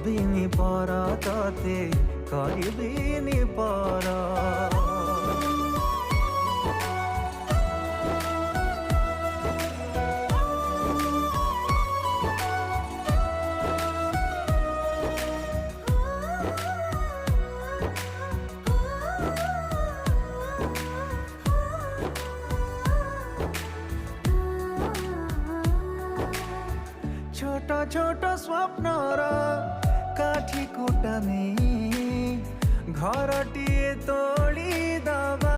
କରିବିନି ପର ତତେ କରିବିନି ପର। छोट छोट स्वप्नर काठी कुटा नहीं घरटीए तोड़ी दबा।